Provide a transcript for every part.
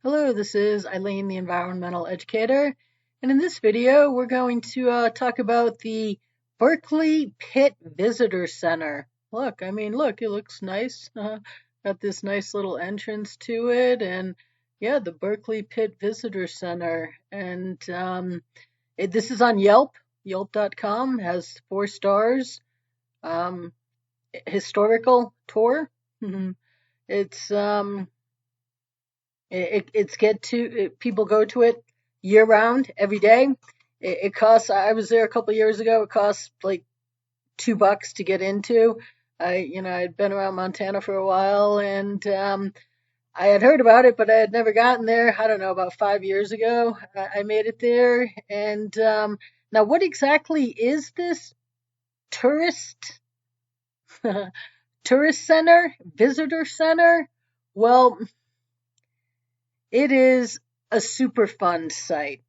Hello, this is Eileen, the environmental educator, and in this video we're going to talk about the Berkeley Pit Visitor Center. Look, it looks nice. Got this nice little entrance to it, and yeah, the Berkeley Pit Visitor Center. And this is on Yelp, Yelp.com, has 4 stars. Um, Historical tour. It's it's people go to it year round, every day. It costs. I was there a couple of years ago. It costs like $2 to get into. I'd been around Montana for a while, and I had heard about it, but I had never gotten there. I don't know, about 5 years ago, I made it there. And now, what exactly is this tourist tourist center, visitor center? Well, it is a Superfund site.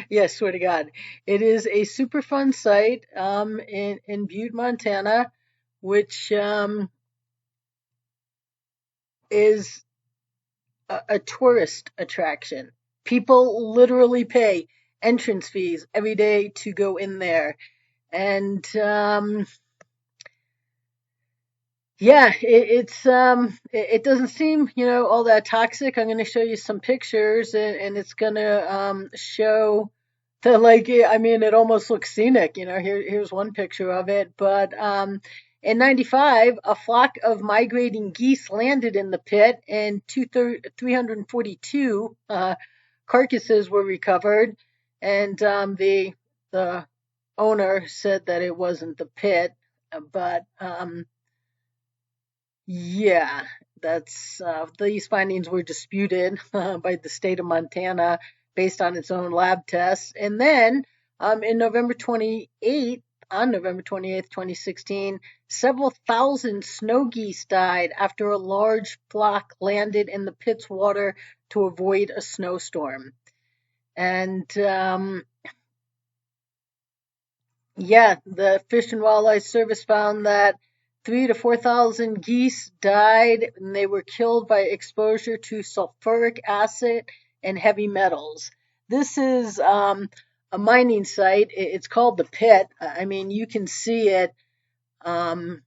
Yes, swear to God. It is a Superfund site in Butte, Montana, which is a tourist attraction. People literally pay entrance fees every day to go in there. And yeah, it doesn't seem, all that toxic. I'm going to show you some pictures, and it's going to show the, it almost looks scenic. Here's one picture of it. But in '95, a flock of migrating geese landed in the pit, and 342 carcasses were recovered. And the owner said that it wasn't the pit, but yeah, that's these findings were disputed by the state of Montana based on its own lab tests. And then in November 28th, 2016, several thousand snow geese died after a large flock landed in the pit's water to avoid a snowstorm. And yeah, the Fish and Wildlife Service found that 3 to 4,000 geese died, and they were killed by exposure to sulfuric acid and heavy metals. This is a mining site. It's called the Pit. I mean, you can see it from.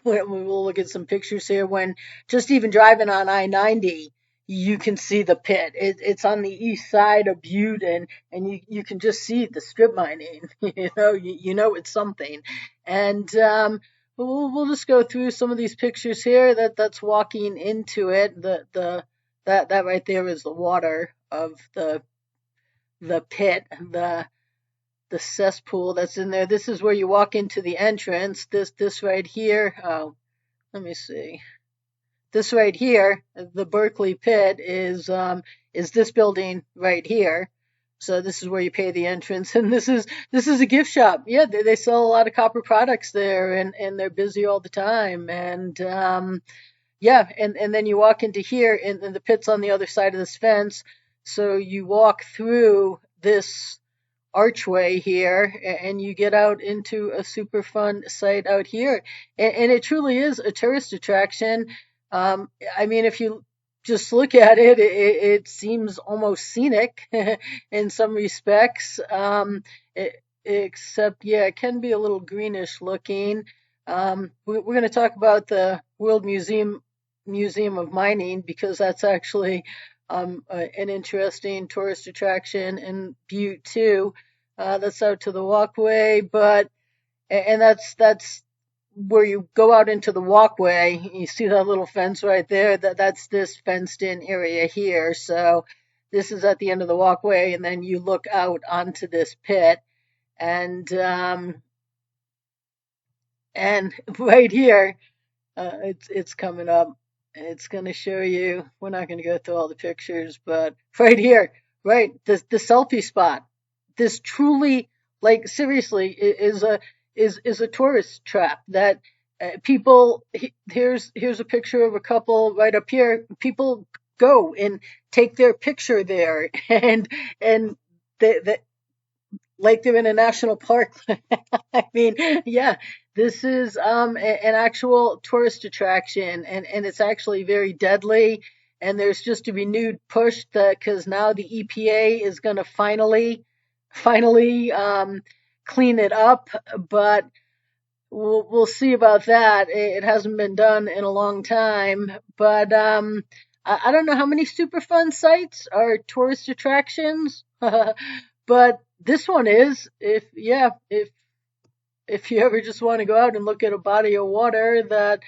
We'll look at some pictures here. When just even driving on I-90, you can see the pit. It's on the east side of Butte, and you can just see the strip mining. You know it's something. And we'll just go through some of these pictures here. That's walking into it. That right there is the water of the pit. The cesspool that's in there. This is where you walk into the entrance. This right here. Oh, let me see. This right here, the Berkeley Pit, is this building right here. So this is where you pay the entrance, and this is a gift shop. Yeah, they sell a lot of copper products there, and they're busy all the time. And yeah, and then you walk into here, and the pit's on the other side of this fence. So you walk through this archway here, and you get out into a Superfund site out here, and it truly is a tourist attraction. If you just look at it, it seems almost scenic in some respects. Except, yeah, it can be a little greenish looking. We're going to talk about the World Museum of Mining, because that's actually an interesting tourist attraction in Butte too. That's out to the walkway, and that's where you go out into the walkway. You see that little fence right there. That's this fenced-in area here. So this is at the end of the walkway, and then you look out onto this pit, and right here, it's coming up. It's going to show you. We're not going to go through all the pictures, but right here, right, the selfie spot. This truly, like, seriously, is a tourist trap that people. Here's a picture of a couple right up here. People go and take their picture there, and they like they're in a national park. I mean, yeah, this is an actual tourist attraction, and it's actually very deadly. And there's just a renewed push that because now the EPA is going to finally clean it up, but we'll see about that. It hasn't been done in a long time, but I don't know how many Superfund sites are tourist attractions, but this one is. If you ever just want to go out and look at a body of water that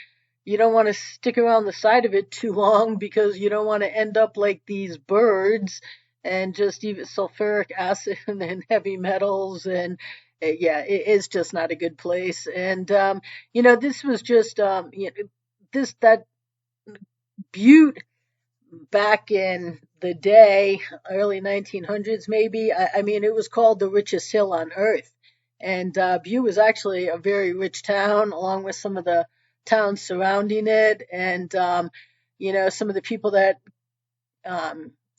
you don't want to stick around the side of it too long because you don't want to end up like these birds and just even sulfuric acid and heavy metals and yeah, it is just not a good place. And this was just this that Butte back in the day, early 1900s maybe. I mean, it was called the richest hill on earth. And Butte was actually a very rich town, along with some of the towns surrounding it. And, some of the people that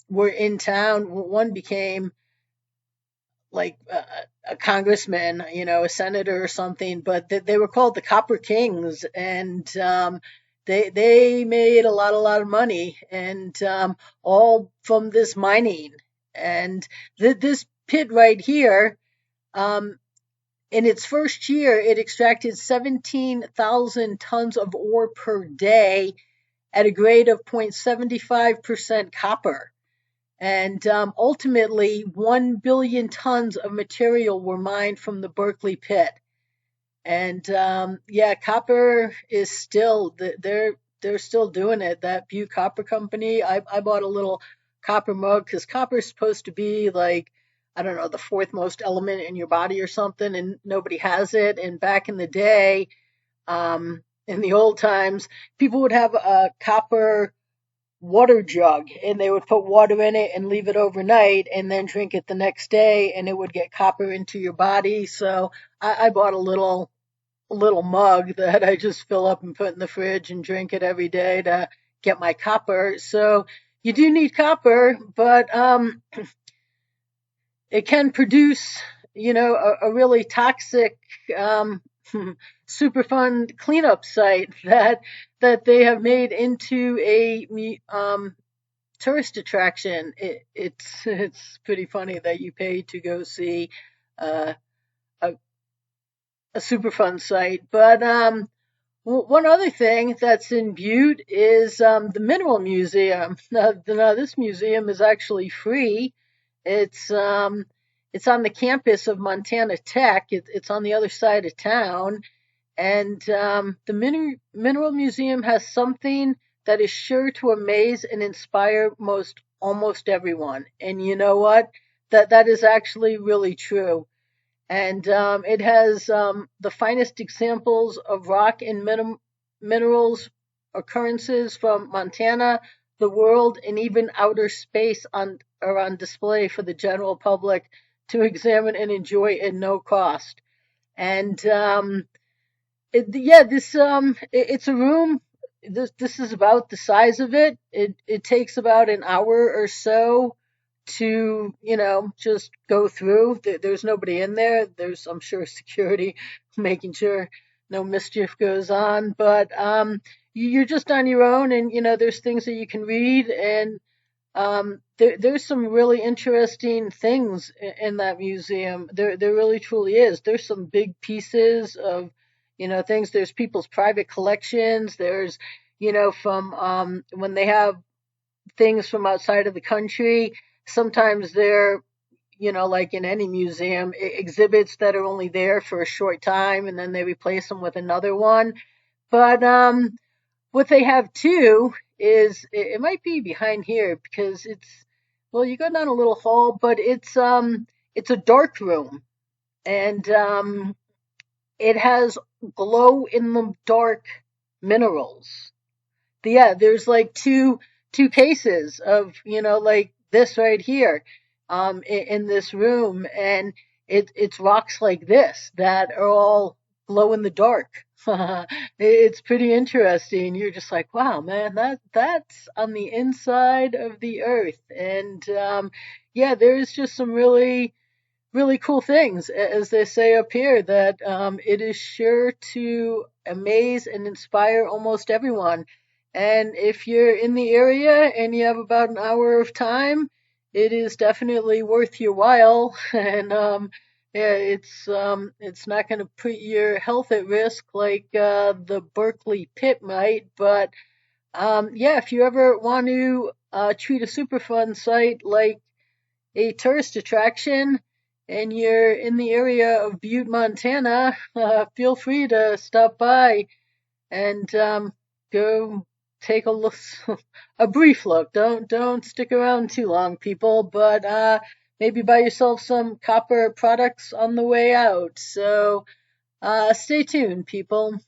were in town, one became like a congressman, a senator or something, but they were called the Copper Kings, and they made a lot of money, and all from this mining. And this pit right here, um, in its first year, it extracted 17,000 tons of ore per day at a grade of 0.75% copper. And ultimately, 1 billion tons of material were mined from the Berkeley Pit. And yeah, copper is still, they're still doing it. That Butte Copper Company, I bought a little copper mug because copper is supposed to be like, I don't know, the fourth most element in your body or something, and nobody has it. And back in the day, in the old times, people would have a copper water jug and they would put water in it and leave it overnight and then drink it the next day and it would get copper into your body. So I bought a little mug that I just fill up and put in the fridge and drink it every day to get my copper. So you do need copper, but it can produce, a really toxic Superfund cleanup site that they have made into a tourist attraction. It's pretty funny that you pay to go see uh, a a Superfund site. But one other thing that's in Butte is the Mineral Museum. Now this museum is actually free. It's um, it's on the campus of Montana Tech. It's on the other side of town, and the Mineral Museum has something that is sure to amaze and inspire almost everyone. And you know what? That is actually really true. And it has the finest examples of rock and minerals occurrences from Montana, the world, and even outer space are on display for the general public to examine and enjoy at no cost. And yeah, it's a room. This is about the size of it. It takes about an hour or so to just go through. There's nobody in there. There's, I'm sure, security making sure no mischief goes on. But you're just on your own, and there's things that you can read, and there's some really interesting things in that museum. There really truly is. There's some big pieces of, things. There's people's private collections. There's, from when they have things from outside of the country. Sometimes they're, like in any museum, exhibits that are only there for a short time and then they replace them with another one. But what they have too is it might be behind here because well, you go down a little hall, but it's a dark room, and it has glow in the dark minerals. Yeah, there's like two cases of, like this right here in this room, and it's rocks like this that are all glow in the dark. It's pretty interesting. You're just like, wow, man, that's on the inside of the earth. And yeah, there's just some really really cool things, as they say up here, that it is sure to amaze and inspire almost everyone. And if you're in the area and you have about an hour of time, it is definitely worth your while. And yeah, it's not going to put your health at risk like the Berkeley Pit might, but yeah, if you ever want to treat a Superfund site like a tourist attraction and you're in the area of Butte, Montana, feel free to stop by and go take a look, a brief look. Don't stick around too long, people, but maybe buy yourself some copper products on the way out. So stay tuned, people.